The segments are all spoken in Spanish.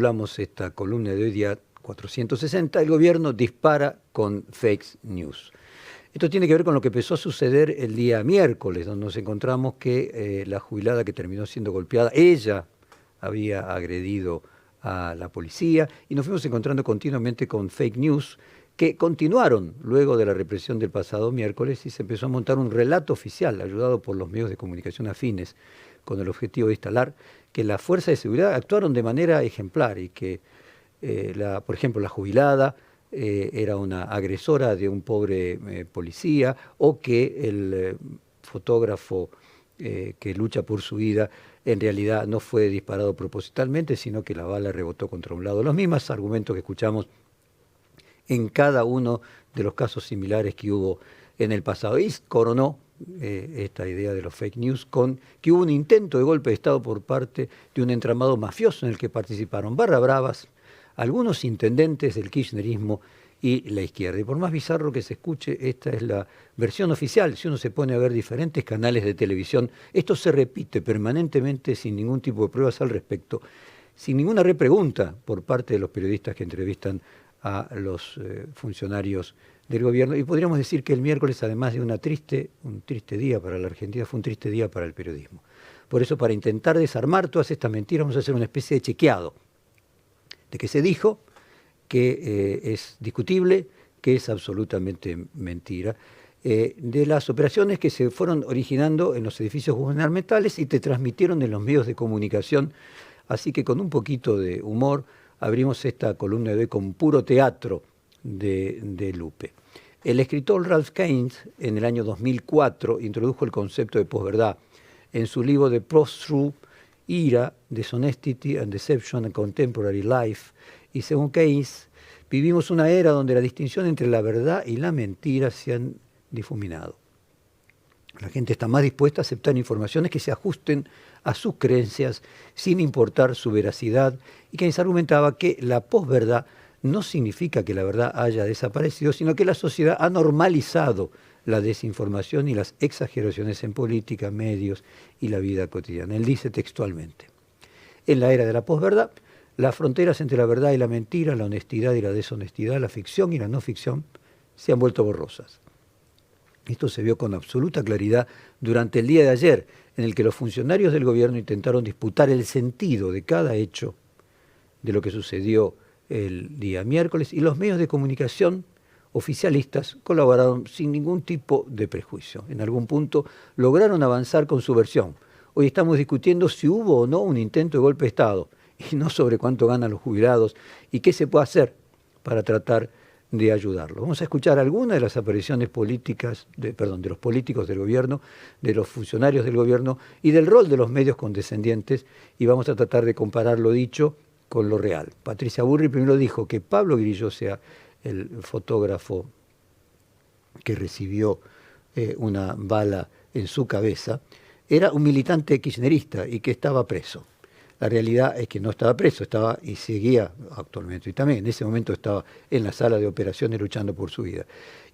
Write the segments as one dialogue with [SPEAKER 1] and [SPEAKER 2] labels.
[SPEAKER 1] Hablamos esta columna de hoy día 460, el gobierno dispara con fake news. Esto tiene que ver con lo que empezó a suceder el día miércoles, donde nos encontramos que la jubilada que terminó siendo golpeada, ella había agredido a la policía y nos fuimos encontrando continuamente con fake news que continuaron luego de la represión del pasado miércoles y se empezó a montar un relato oficial, ayudado por los medios de comunicación afines, con el objetivo de instalar que las fuerzas de seguridad actuaron de manera ejemplar y que, por ejemplo, la jubilada era una agresora de un pobre policía, o que el fotógrafo que lucha por su vida en realidad no fue disparado propositalmente, sino que la bala rebotó contra un lado. Los mismos argumentos que escuchamos en cada uno de los casos similares que hubo en el pasado. Y coronó esta idea de los fake news con que hubo un intento de golpe de Estado por parte de un entramado mafioso en el que participaron barra bravas, algunos intendentes del kirchnerismo y la izquierda. Y por más bizarro que se escuche, esta es la versión oficial. Si uno se pone a ver diferentes canales de televisión, esto se repite permanentemente sin ningún tipo de pruebas al respecto, sin ninguna repregunta por parte de los periodistas que entrevistan a los funcionarios del gobierno. Y podríamos decir que el miércoles, además de un triste día para la Argentina, fue un triste día para el periodismo. Por eso, para intentar desarmar todas estas mentiras, vamos a hacer una especie de chequeado de que se dijo, que es discutible, que es absolutamente mentira, de las operaciones que se fueron originando en los edificios gubernamentales y te transmitieron en los medios de comunicación. Así que con un poquito de humor abrimos esta columna de hoy con puro teatro de Lupe. El escritor Ralph Keynes, en el año 2004, introdujo el concepto de posverdad en su libro The Post-Truth Era, Dishonesty and Deception in Contemporary Life. Y según Keynes, vivimos una era donde la distinción entre la verdad y la mentira se han difuminado. La gente está más dispuesta a aceptar informaciones que se ajusten a sus creencias sin importar su veracidad, y Keynes argumentaba que la posverdad no significa que la verdad haya desaparecido, sino que la sociedad ha normalizado la desinformación y las exageraciones en política, medios y la vida cotidiana. Él dice textualmente: en la era de la posverdad, las fronteras entre la verdad y la mentira, la honestidad y la deshonestidad, la ficción y la no ficción se han vuelto borrosas. Esto se vio con absoluta claridad durante el día de ayer, en el que los funcionarios del gobierno intentaron disputar el sentido de cada hecho de lo que sucedió el día miércoles, y los medios de comunicación oficialistas colaboraron sin ningún tipo de prejuicio. En algún punto lograron avanzar con su versión. Hoy estamos discutiendo si hubo o no un intento de golpe de Estado, y no sobre cuánto ganan los jubilados y qué se puede hacer para tratar de ayudarlo. Vamos a escuchar algunas de las apariciones políticas, de los políticos del gobierno, de los funcionarios del gobierno y del rol de los medios condescendientes, y vamos a tratar de comparar lo dicho con lo real. Patricia Burri primero dijo que Pablo Grillo, sea el fotógrafo que recibió una bala en su cabeza, era un militante kirchnerista y que estaba preso. La realidad es que no estaba preso, estaba y seguía actualmente, y también en ese momento estaba en la sala de operaciones luchando por su vida.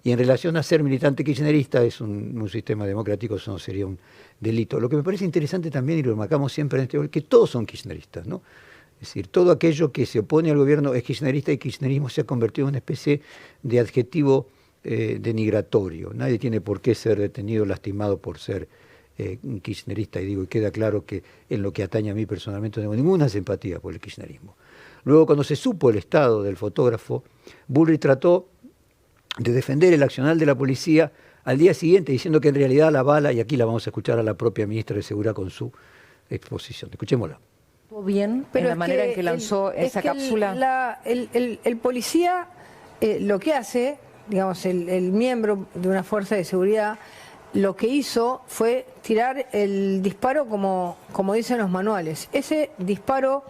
[SPEAKER 1] Y en relación a ser militante kirchnerista, es un sistema democrático, eso no sería un delito. Lo que me parece interesante también, y lo marcamos siempre en este es que todos son kirchneristas, ¿no? Es decir, todo aquello que se opone al gobierno es kirchnerista, y kirchnerismo se ha convertido en una especie de adjetivo denigratorio. Nadie tiene por qué ser detenido, lastimado por ser kirchnerista, y queda claro que en lo que atañe a mí personalmente no tengo ninguna simpatía por el kirchnerismo. Luego, cuando se supo el estado del fotógrafo, Bullrich trató de defender el accionar de la policía al día siguiente, diciendo que en realidad la bala, y aquí la vamos a escuchar a la propia ministra de Seguridad con su exposición. Escuchémosla.
[SPEAKER 2] Bien, pero en la manera en que lanzó esa cápsula.
[SPEAKER 3] El policía lo que hace, digamos, el miembro de una fuerza de seguridad, lo que hizo fue tirar el disparo como dicen los manuales. Ese disparo,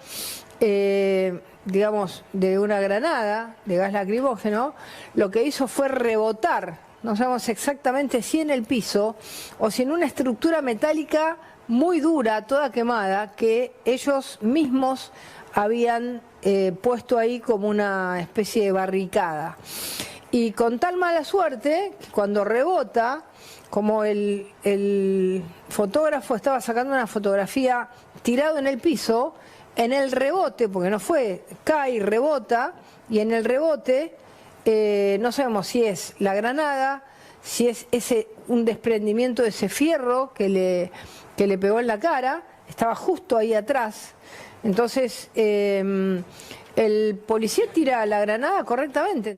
[SPEAKER 3] digamos, de una granada de gas lacrimógeno, lo que hizo fue rebotar, no sabemos exactamente si en el piso o si en una estructura metálica muy dura, toda quemada, que ellos mismos habían puesto ahí como una especie de barricada. Y con tal mala suerte, cuando rebota, como el fotógrafo estaba sacando una fotografía tirado en el piso, en el rebote, porque no fue, cae y rebota, y en el rebote no sabemos si es la granada, si es un desprendimiento de ese fierro que le pegó en la cara, estaba justo ahí atrás. Entonces, el policía tira la granada correctamente.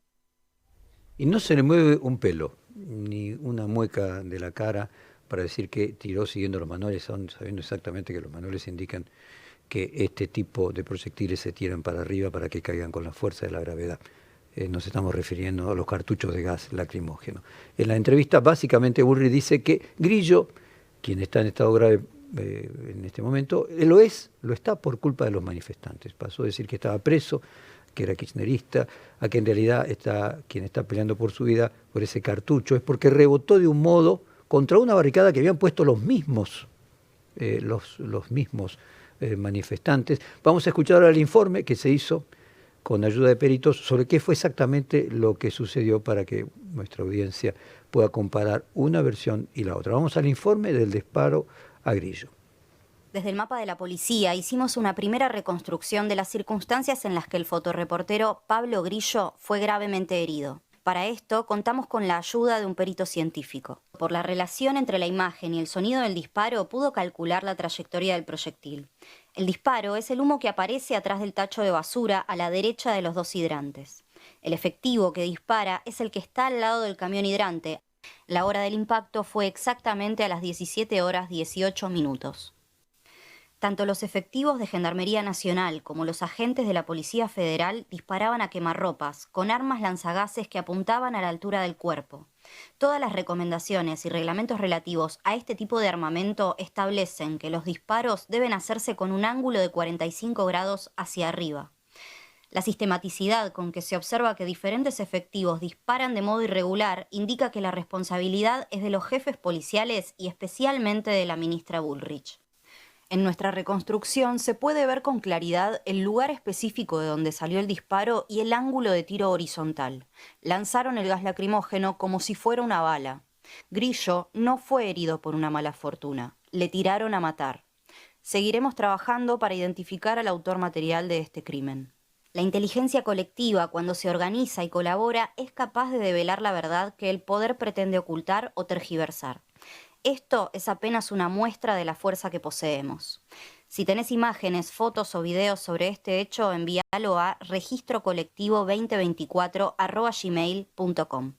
[SPEAKER 1] Y no se le mueve un pelo, ni una mueca de la cara para decir que tiró siguiendo los manuales, sabiendo exactamente que los manuales indican que este tipo de proyectiles se tiran para arriba para que caigan con la fuerza de la gravedad. Nos estamos refiriendo a los cartuchos de gas lacrimógeno. En la entrevista, básicamente, Bullrich dice que Grillo, quien está en estado grave en este momento, lo está por culpa de los manifestantes. Pasó a decir que estaba preso, que era kirchnerista, a que en realidad quien está peleando por su vida por ese cartucho es porque rebotó de un modo contra una barricada que habían puesto los mismos manifestantes. Vamos a escuchar ahora el informe que se hizo con ayuda de peritos sobre qué fue exactamente lo que sucedió para que nuestra audiencia pueda comparar una versión y la otra. Vamos al informe del disparo a Grillo.
[SPEAKER 4] Desde el mapa de la policía hicimos una primera reconstrucción de las circunstancias en las que el fotoreportero Pablo Grillo fue gravemente herido. Para esto contamos con la ayuda de un perito científico. Por la relación entre la imagen y el sonido del disparo pudo calcular la trayectoria del proyectil. El disparo es el humo que aparece atrás del tacho de basura a la derecha de los dos hidrantes. El efectivo que dispara es el que está al lado del camión hidrante. La hora del impacto fue exactamente a las 17:18. Tanto los efectivos de Gendarmería Nacional como los agentes de la Policía Federal disparaban a quemarropas, con armas lanzagases que apuntaban a la altura del cuerpo. Todas las recomendaciones y reglamentos relativos a este tipo de armamento establecen que los disparos deben hacerse con un ángulo de 45 grados hacia arriba. La sistematicidad con que se observa que diferentes efectivos disparan de modo irregular indica que la responsabilidad es de los jefes policiales y especialmente de la ministra Bullrich. En nuestra reconstrucción se puede ver con claridad el lugar específico de donde salió el disparo y el ángulo de tiro horizontal. Lanzaron el gas lacrimógeno como si fuera una bala. Grillo no fue herido por una mala fortuna. Le tiraron a matar. Seguiremos trabajando para identificar al autor material de este crimen. La inteligencia colectiva, cuando se organiza y colabora, es capaz de develar la verdad que el poder pretende ocultar o tergiversar. Esto es apenas una muestra de la fuerza que poseemos. Si tenés imágenes, fotos o videos sobre este hecho, envíalo a registrocolectivo2024@gmail.com.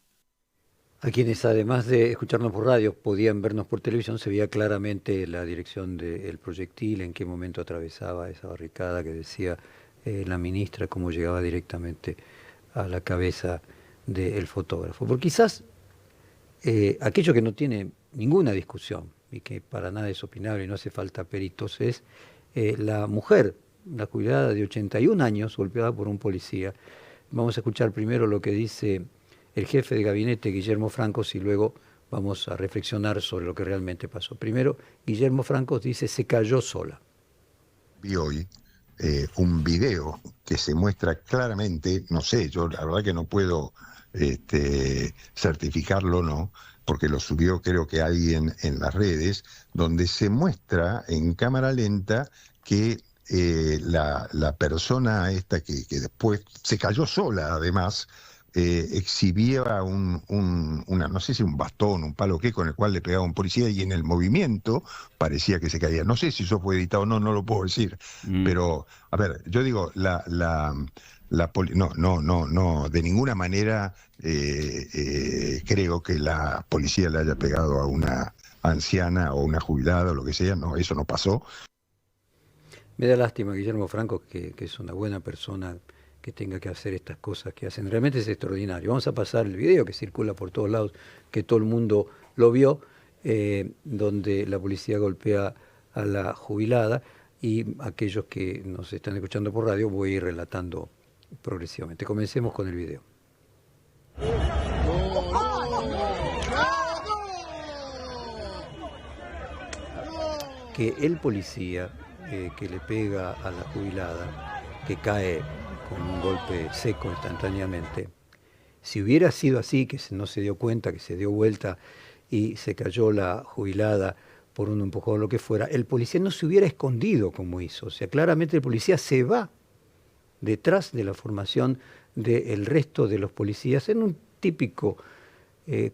[SPEAKER 1] A quienes, además de escucharnos por radio, podían vernos por televisión, se veía claramente la dirección del proyectil, en qué momento atravesaba esa barricada que decía la ministra, cómo llegaba directamente a la cabeza del fotógrafo. Porque quizás aquello que no tiene ninguna discusión y que para nada es opinable y no hace falta peritos es la mujer, la jubilada de 81 años, golpeada por un policía. Vamos a escuchar primero lo que dice el jefe de gabinete, Guillermo Francos, y luego vamos a reflexionar sobre lo que realmente pasó. Primero, Guillermo Francos dice: se cayó sola.
[SPEAKER 5] Vi hoy un video que se muestra claramente, no sé, yo la verdad que no puedo certificarlo, no, porque lo subió creo que alguien en las redes, donde se muestra en cámara lenta que la persona esta que después se cayó sola, además, exhibía una, no sé si un bastón, un palo qué, con el cual le pegaba a un policía, y en el movimiento parecía que se caía. No sé si eso fue editado o no, no lo puedo decir. Pero, a ver, yo digo, no, de ninguna manera creo que la policía le haya pegado a una anciana o una jubilada o lo que sea. No, eso no pasó.
[SPEAKER 1] Me da lástima, Guillermo Franco, que es una buena persona, que tenga que hacer estas cosas que hacen. Realmente es extraordinario. Vamos a pasar el video que circula por todos lados, que todo el mundo lo vio, donde la policía golpea a la jubilada, y aquellos que nos están escuchando por radio voy a ir relatando progresivamente. Comencemos con el video. Que el policía que le pega a la jubilada, que cae con un golpe seco instantáneamente, si hubiera sido así, que no se dio cuenta, que se dio vuelta y se cayó la jubilada por un empujón o lo que fuera, el policía no se hubiera escondido como hizo. O sea, claramente el policía se va detrás de la formación del resto de los policías en un típico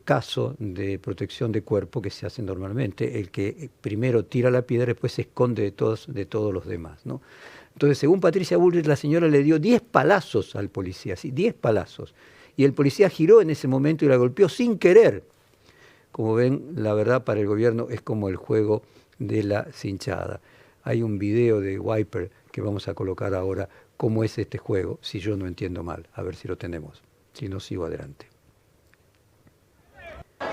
[SPEAKER 1] caso de protección de cuerpo que se hace normalmente, el que primero tira la piedra y después se esconde de todos los demás, ¿no? Entonces, según Patricia Bullrich, la señora le dio 10 palazos al policía, ¿sí? 10 palazos. Y el policía giró en ese momento y la golpeó sin querer. Como ven, la verdad para el gobierno es como el juego de la cinchada. Hay un video de Wiper que vamos a colocar ahora, cómo es este juego, si yo no entiendo mal. A ver si lo tenemos. Si no, sigo adelante.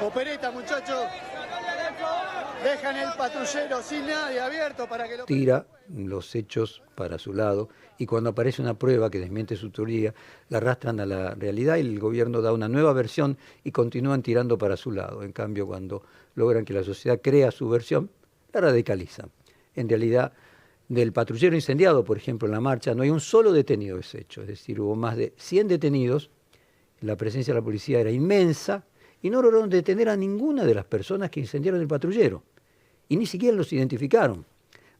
[SPEAKER 6] Opereta, muchachos. Dejan el patrullero sin nadie abierto para que lo...
[SPEAKER 1] Tira los hechos para su lado y cuando aparece una prueba que desmiente su teoría, la arrastran a la realidad y el gobierno da una nueva versión y continúan tirando para su lado. En cambio, cuando logran que la sociedad crea su versión, la radicalizan. En realidad, del patrullero incendiado, por ejemplo, en la marcha, no hay un solo detenido de ese hecho. Es decir, hubo más de 100 detenidos, la presencia de la policía era inmensa y no lograron detener a ninguna de las personas que incendiaron el patrullero. Y ni siquiera los identificaron.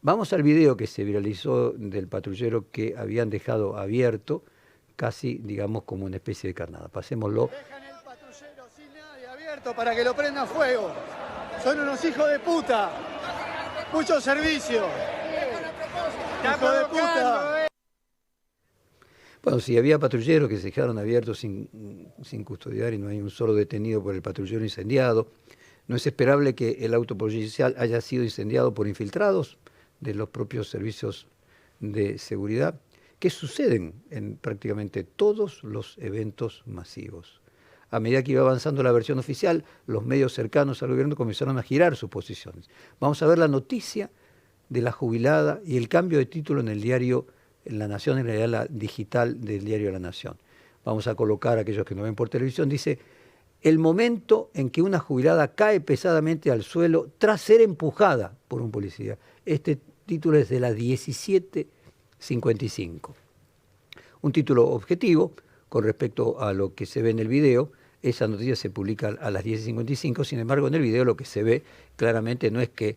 [SPEAKER 1] Vamos al video que se viralizó del patrullero que habían dejado abierto, casi, digamos, como una especie de carnada. Pasémoslo.
[SPEAKER 6] Dejan el patrullero sin nadie abierto para que lo prenda fuego. Son unos hijos de puta. Mucho servicio. ¡Hijo de puta!
[SPEAKER 1] Bueno, si había patrulleros que se dejaron abiertos sin custodiar y no hay un solo detenido por el patrullero incendiado, ¿no es esperable que el auto policial haya sido incendiado por infiltrados de los propios servicios de seguridad? Que suceden en prácticamente todos los eventos masivos. A medida que iba avanzando la versión oficial, los medios cercanos al gobierno comenzaron a girar sus posiciones. Vamos a ver la noticia de la jubilada y el cambio de título en el diario La Nación, en realidad la digital del diario La Nación. Vamos a colocar a aquellos que no ven por televisión, dice: el momento en que una jubilada cae pesadamente al suelo tras ser empujada por un policía. Este título es de la 17:55. Un título objetivo con respecto a lo que se ve en el video. Esa noticia se publica a las 10:55, sin embargo en el video lo que se ve claramente no es que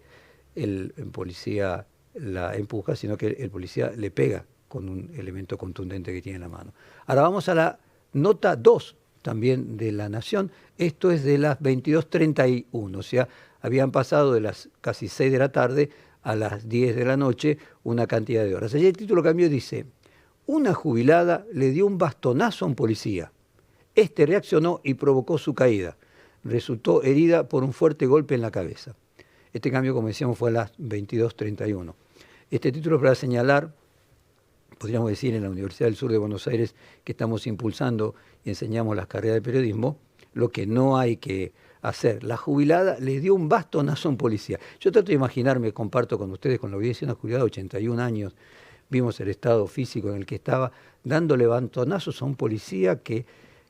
[SPEAKER 1] el policía la empuja, sino que el policía le pega con un elemento contundente que tiene en la mano. Ahora vamos a la nota 2 también de La Nación. Esto es de las 22:31, o sea, habían pasado de las casi 6 de la tarde a las 10 de la noche una cantidad de horas. Allí el título cambió y dice: una jubilada le dio un bastonazo a un policía. Este reaccionó y provocó su caída. Resultó herida por un fuerte golpe en la cabeza. Este cambio, como decíamos, fue a las 22:31. Este título es para señalar, podríamos decir, en la Universidad del Sur de Buenos Aires, que estamos impulsando y enseñamos las carreras de periodismo, lo que no hay que hacer. La jubilada le dio un bastonazo a un policía. Yo trato de imaginarme, comparto con ustedes, con la audiencia, una jubilada de 81 años, vimos el estado físico en el que estaba, dándole bastonazos a un policía que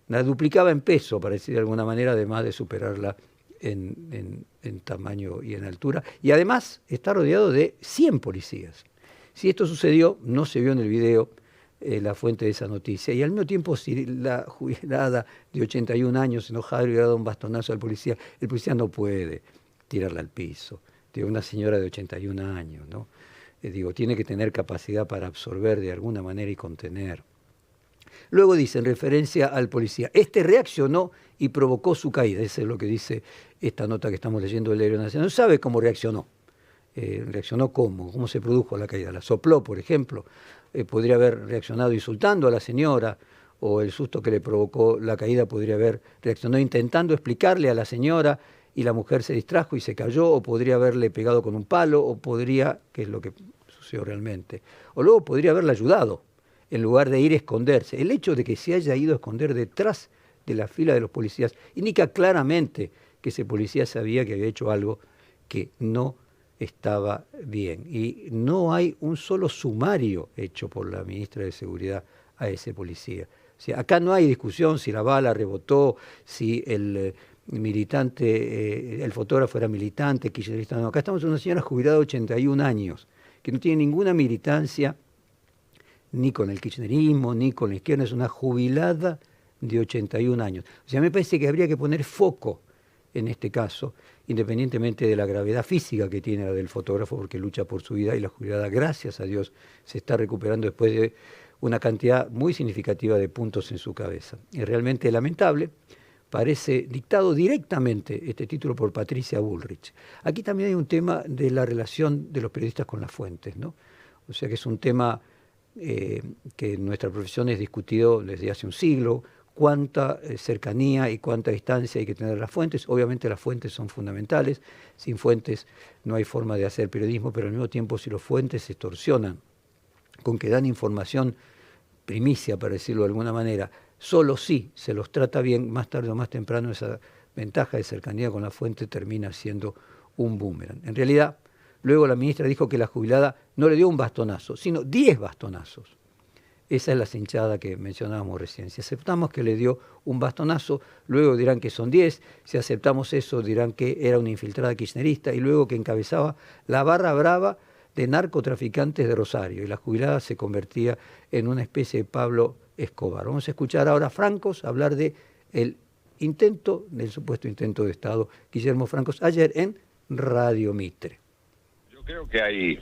[SPEAKER 1] la duplicaba en peso, para decir de alguna manera, además de superarla en tamaño y en altura. Y además está rodeado de 100 policías. Si esto sucedió, no se vio en el video la fuente de esa noticia. Y al mismo tiempo, si la jubilada de 81 años enojada le hubiera dado un bastonazo al policía, el policía no puede tirarla al piso. De una señora de 81 años, ¿no? Tiene que tener capacidad para absorber de alguna manera y contener. Luego dice, en referencia al policía, este reaccionó y provocó su caída. Eso es lo que dice esta nota que estamos leyendo del Diario Nacional. No sabe cómo reaccionó. ¿Reaccionó cómo? ¿Cómo se produjo la caída? ¿La sopló, por ejemplo? ¿Podría haber reaccionado insultando a la señora? ¿O el susto que le provocó la caída podría haber reaccionado intentando explicarle a la señora y la mujer se distrajo y se cayó? ¿O podría haberle pegado con un palo? ¿O podría, que es lo que sucedió realmente? O luego podría haberle ayudado en lugar de ir a esconderse. El hecho de que se haya ido a esconder detrás de la fila de los policías indica claramente que ese policía sabía que había hecho algo que no estaba bien. Y no hay un solo sumario hecho por la ministra de Seguridad a ese policía. O sea, acá no hay discusión si la bala rebotó, si el militante, el fotógrafo era militante, kirchnerista. No, acá estamos en una señora jubilada de 81 años, que no tiene ninguna militancia ni con el kirchnerismo, ni con la izquierda. Es una jubilada de 81 años. O sea, me parece que habría que poner foco en este caso, independientemente de la gravedad física que tiene la del fotógrafo, porque lucha por su vida, y la jubilada, gracias a Dios, se está recuperando después de una cantidad muy significativa de puntos en su cabeza. Es realmente lamentable. Parece dictado directamente este título por Patricia Bullrich. Aquí también hay un tema de la relación de los periodistas con las fuentes, ¿no? O sea que es un tema que en nuestra profesión es discutido desde hace un siglo, cuánta cercanía y cuánta distancia hay que tener a las fuentes. Obviamente las fuentes son fundamentales, sin fuentes no hay forma de hacer periodismo, pero al mismo tiempo si los fuentes se extorsionan con que dan información primicia, para decirlo de alguna manera, solo si se los trata bien, más tarde o más temprano esa ventaja de cercanía con la fuente termina siendo un boomerang. En realidad, luego la ministra dijo que la jubilada no le dio un bastonazo, sino 10 bastonazos. Esa es la cinchada que mencionábamos recién. Si aceptamos que le dio un bastonazo, luego dirán que son 10. Si aceptamos eso, dirán que era una infiltrada kirchnerista y luego que encabezaba la barra brava de narcotraficantes de Rosario. Y la jubilada se convertía en una especie de Pablo Escobar. Vamos a escuchar ahora a Francos hablar del supuesto intento de Estado. Guillermo Francos, ayer en Radio Mitre.
[SPEAKER 7] Yo creo que hay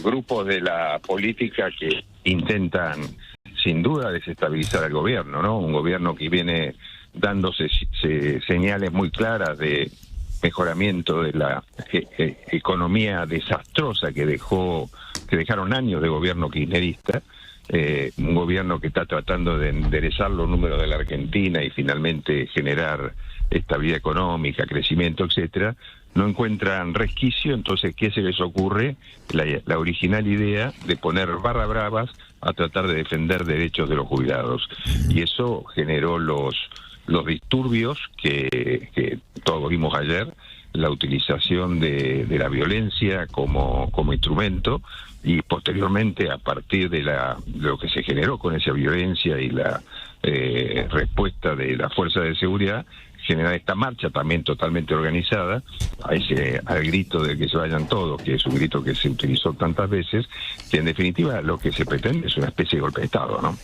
[SPEAKER 7] grupos de la política que intentan, sin duda, desestabilizar al gobierno, ¿no? Un gobierno que viene dándose señales muy claras de mejoramiento de la economía desastrosa que dejaron años de gobierno kirchnerista. Un gobierno que está tratando de enderezar los números de la Argentina y finalmente generar estabilidad económica, crecimiento, etcétera, no encuentran resquicio. Entonces, ¿qué se les ocurre? La original idea de poner barra bravas a tratar de defender derechos de los jubilados. Y eso generó los disturbios que todos vimos ayer, la utilización de la violencia como instrumento, y posteriormente, a partir de lo que se generó con esa violencia y la respuesta de la fuerza de seguridad, generar esta marcha también totalmente organizada, al grito de que se vayan todos, que es un grito que se utilizó tantas veces, que en definitiva lo que se pretende es una especie de golpe de Estado, ¿no?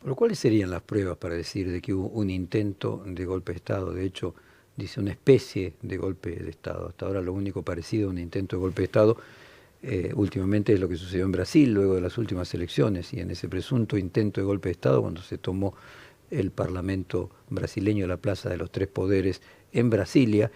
[SPEAKER 1] Pero ¿cuáles serían las pruebas para decir de que hubo un intento de golpe de Estado? De hecho, dice una especie de golpe de Estado. Hasta ahora lo único parecido a un intento de golpe de Estado últimamente es lo que sucedió en Brasil luego de las últimas elecciones, y en ese presunto intento de golpe de Estado, cuando se tomó el Parlamento brasileño, la Plaza de los Tres Poderes en Brasilia,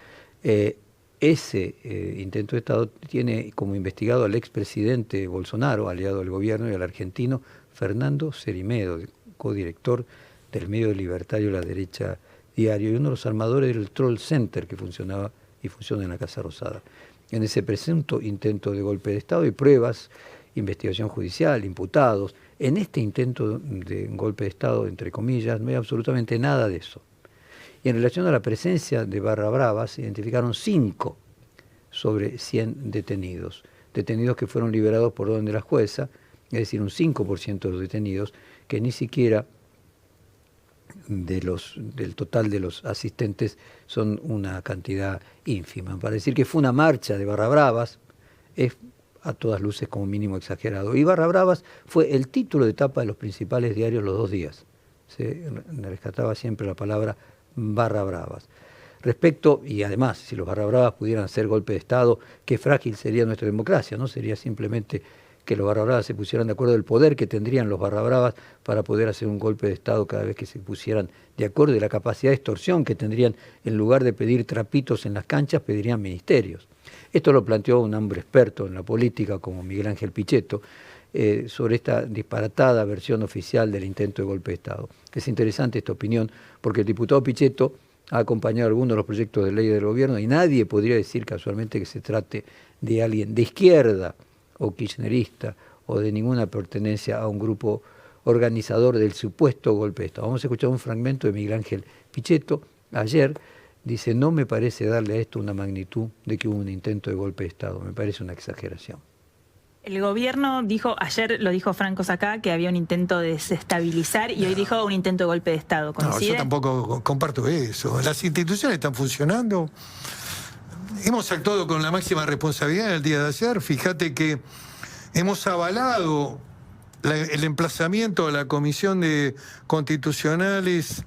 [SPEAKER 1] ese intento de Estado tiene como investigado al expresidente Bolsonaro, aliado del gobierno, y al argentino Fernando Cerimedo, codirector del medio libertario La Derecha Diario, y uno de los armadores del Troll Center que funcionaba y funciona en la Casa Rosada. En ese presunto intento de golpe de Estado hay pruebas, investigación judicial, imputados. En este intento de golpe de Estado, entre comillas, no hay absolutamente nada de eso. Y en relación a la presencia de barra bravas, se identificaron 5 sobre 100 detenidos. Detenidos que fueron liberados por orden de la jueza, es decir, un 5% de los detenidos, que ni siquiera del total de los asistentes son una cantidad ínfima. Para decir que fue una marcha de barra bravas es a todas luces como mínimo exagerado. Y barra bravas fue el título de tapa de los principales diarios los 2 días. Se rescataba siempre la palabra barra bravas. Respecto, y además, si los barra bravas pudieran hacer golpe de Estado, qué frágil sería nuestra democracia, ¿no? Sería simplemente que los barra bravas se pusieran de acuerdo del poder que tendrían los barra bravas para poder hacer un golpe de Estado cada vez que se pusieran de acuerdo, y la capacidad de extorsión que tendrían, en lugar de pedir trapitos en las canchas, pedirían ministerios. Esto lo planteó un hombre experto en la política como Miguel Ángel Pichetto, sobre esta disparatada versión oficial del intento de golpe de Estado. Es interesante esta opinión porque el diputado Pichetto ha acompañado algunos de los proyectos de ley del gobierno y nadie podría decir casualmente que se trate de alguien de izquierda o kirchnerista o de ninguna pertenencia a un grupo organizador del supuesto golpe de Estado. Vamos a escuchar un fragmento de Miguel Ángel Pichetto. Ayer dice: no me parece darle a esto una magnitud de que hubo un intento de golpe de Estado, me parece una exageración.
[SPEAKER 8] El gobierno dijo, ayer lo dijo Francos acá, que había un intento de desestabilizar y hoy dijo un intento de golpe de Estado. ¿Coincide?
[SPEAKER 9] No, yo tampoco comparto eso. Las instituciones están funcionando. Hemos actuado con la máxima responsabilidad el día de ayer. Fíjate que hemos avalado el emplazamiento de la Comisión de Constitucionales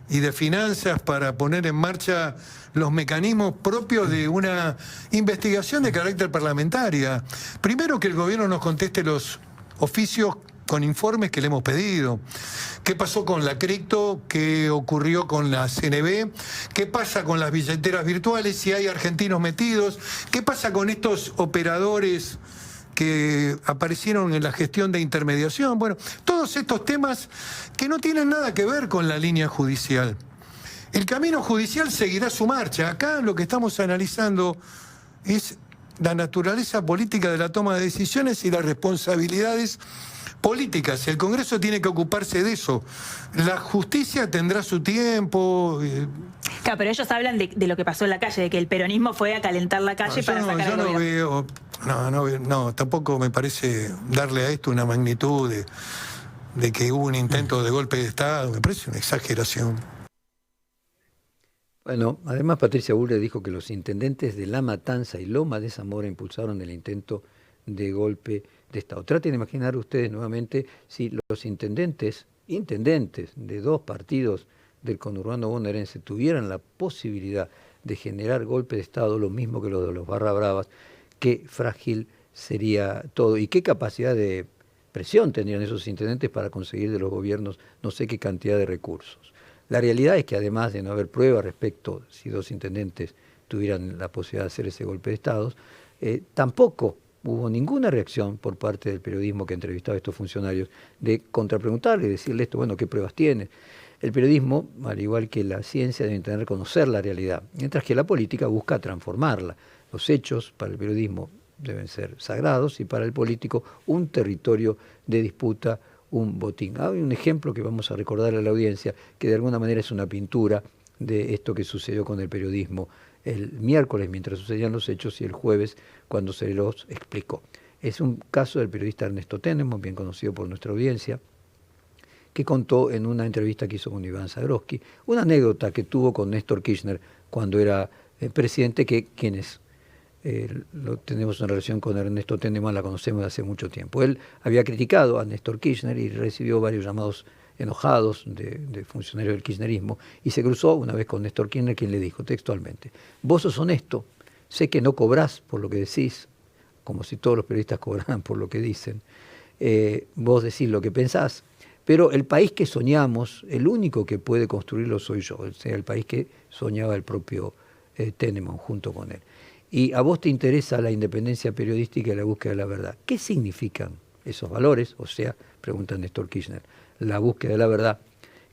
[SPEAKER 9] y de finanzas para poner en marcha los mecanismos propios de una investigación de carácter parlamentaria. Primero, que el gobierno nos conteste los oficios con informes que le hemos pedido. ¿Qué pasó con la cripto? ¿Qué ocurrió con la CNB? ¿Qué pasa con las billeteras virtuales? Si hay argentinos metidos. ¿Qué pasa con estos operadores que aparecieron en la gestión de intermediación? Bueno, todos estos temas que no tienen nada que ver con la línea judicial. El camino judicial seguirá su marcha. Acá lo que estamos analizando es la naturaleza política de la toma de decisiones y las responsabilidades políticas. El Congreso tiene que ocuparse de eso. La justicia tendrá su tiempo.
[SPEAKER 8] Claro, pero ellos hablan de lo que pasó en la calle, de que el peronismo fue a calentar la calle para sacar al gobierno.
[SPEAKER 9] No, tampoco me parece darle a esto una magnitud de que hubo un intento de golpe de Estado. Me parece una exageración.
[SPEAKER 1] Bueno, además Patricia Bullrich dijo que los intendentes de La Matanza y Loma de Zamora impulsaron el intento de golpe de Estado. Traten de imaginar ustedes nuevamente si los intendentes de dos partidos del conurbano bonaerense tuvieran la posibilidad de generar golpe de Estado, lo mismo que los de los Barra Bravas, qué frágil sería todo y qué capacidad de presión tendrían esos intendentes para conseguir de los gobiernos no sé qué cantidad de recursos. La realidad es que además de no haber pruebas respecto si dos intendentes tuvieran la posibilidad de hacer ese golpe de Estado, tampoco hubo ninguna reacción por parte del periodismo que entrevistaba a estos funcionarios de contrapreguntarle y decirle esto, bueno, ¿qué pruebas tiene? El periodismo, al igual que la ciencia, debe tener que conocer la realidad, mientras que la política busca transformarla. Los hechos para el periodismo deben ser sagrados y para el político un territorio de disputa, un botín. Hay un ejemplo que vamos a recordar a la audiencia, que de alguna manera es una pintura de esto que sucedió con el periodismo el miércoles mientras sucedían los hechos y el jueves cuando se los explicó. Es un caso del periodista Ernesto Tenenbaum, bien conocido por nuestra audiencia, que contó en una entrevista que hizo con Iván Zagroski una anécdota que tuvo con Néstor Kirchner cuando era presidente, que quienes tenemos una relación con Ernesto Tenenbaum la conocemos de hace mucho tiempo. Él había criticado a Néstor Kirchner y recibió varios llamados enojados de funcionarios del kirchnerismo y se cruzó una vez con Néstor Kirchner, quien le dijo textualmente: vos sos honesto, sé que no cobrás por lo que decís, como si todos los periodistas cobraran por lo que dicen, vos decís lo que pensás, pero el país que soñamos, el único que puede construirlo soy yo, o sea, el país que soñaba el propio Tenenbaum junto con él. Y a vos te interesa la independencia periodística y la búsqueda de la verdad. ¿Qué significan esos valores? O sea, pregunta Néstor Kirchner, la búsqueda de la verdad.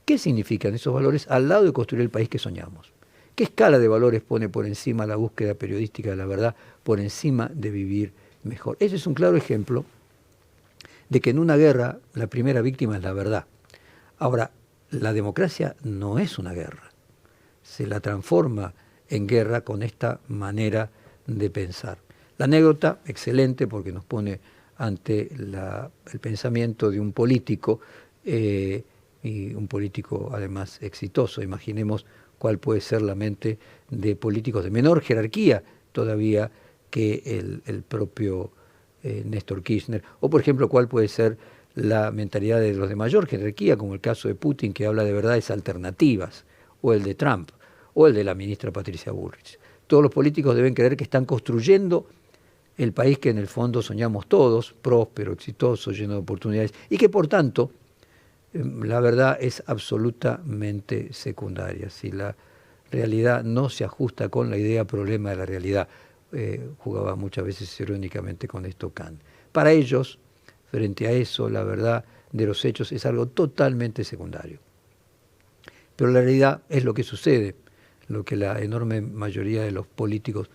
[SPEAKER 1] ¿Qué significan esos valores al lado de construir el país que soñamos? ¿Qué escala de valores pone por encima la búsqueda periodística de la verdad, por encima de vivir mejor? Ese es un claro ejemplo de que en una guerra la primera víctima es la verdad. Ahora, la democracia no es una guerra. Se la transforma en guerra con esta manera de pensar. La anécdota, excelente, porque nos pone ante el pensamiento de un político, y un político además exitoso. Imaginemos cuál puede ser la mente de políticos de menor jerarquía todavía que el propio Néstor Kirchner, o por ejemplo cuál puede ser la mentalidad de los de mayor jerarquía, como el caso de Putin, que habla de verdades alternativas, o el de Trump, o el de la ministra Patricia Bullrich. Todos los políticos deben creer que están construyendo el país que en el fondo soñamos todos, próspero, exitoso, lleno de oportunidades, y que por tanto la verdad es absolutamente secundaria. Si la realidad no se ajusta con la idea problema de la realidad, jugaba muchas veces irónicamente con esto Kant. Para ellos, frente a eso, la verdad de los hechos es algo totalmente secundario. Pero la realidad es lo que sucede, lo que la enorme mayoría de los políticos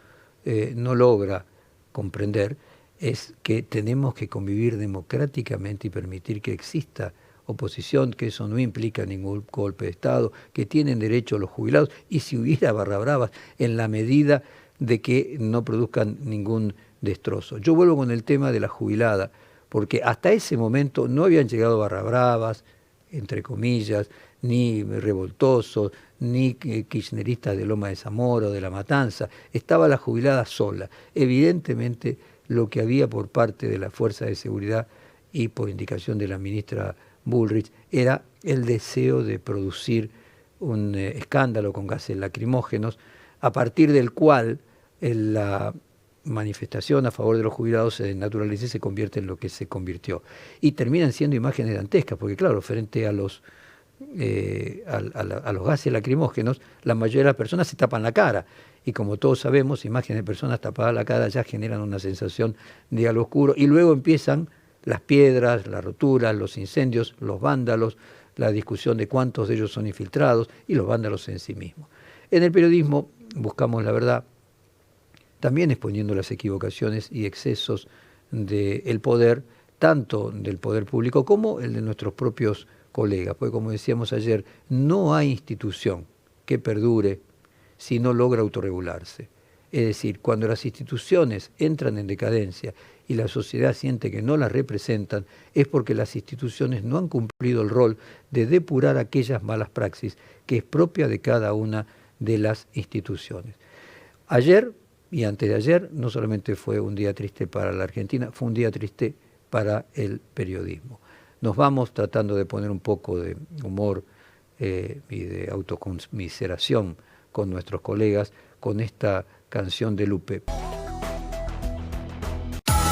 [SPEAKER 1] no logra comprender, es que tenemos que convivir democráticamente y permitir que exista oposición, que eso no implica ningún golpe de Estado, que tienen derecho los jubilados, y si hubiera barra bravas, en la medida de que no produzcan ningún destrozo. Yo vuelvo con el tema de la jubilada, porque hasta ese momento no habían llegado barra bravas, entre comillas, ni revoltosos, ni kirchneristas de Loma de Zamora o de La Matanza. Estaba la jubilada sola. Evidentemente, lo que había por parte de la Fuerza de Seguridad y por indicación de la ministra Bullrich era el deseo de producir un escándalo con gases lacrimógenos, a partir del cual la manifestación a favor de los jubilados se desnaturaliza y se convierte en lo que se convirtió. Y terminan siendo imágenes dantescas, porque claro, frente a los gases lacrimógenos, la mayoría de las personas se tapan la cara. Y como todos sabemos, imágenes de personas tapadas la cara ya generan una sensación de algo oscuro. Y luego empiezan las piedras, las roturas, los incendios, los vándalos, la discusión de cuántos de ellos son infiltrados y los vándalos en sí mismos. En el periodismo buscamos la verdad, también exponiendo las equivocaciones y excesos del poder, tanto del poder público como el de nuestros propios colegas. Porque como decíamos ayer, no hay institución que perdure si no logra autorregularse. Es decir, cuando las instituciones entran en decadencia y la sociedad siente que no las representan, es porque las instituciones no han cumplido el rol de depurar aquellas malas praxis que es propia de cada una de las instituciones. Ayer y antes de ayer no solamente fue un día triste para la Argentina, fue un día triste para el periodismo. Nos vamos tratando de poner un poco de humor y de autoconmiseración con nuestros colegas, con esta canción de Lupe.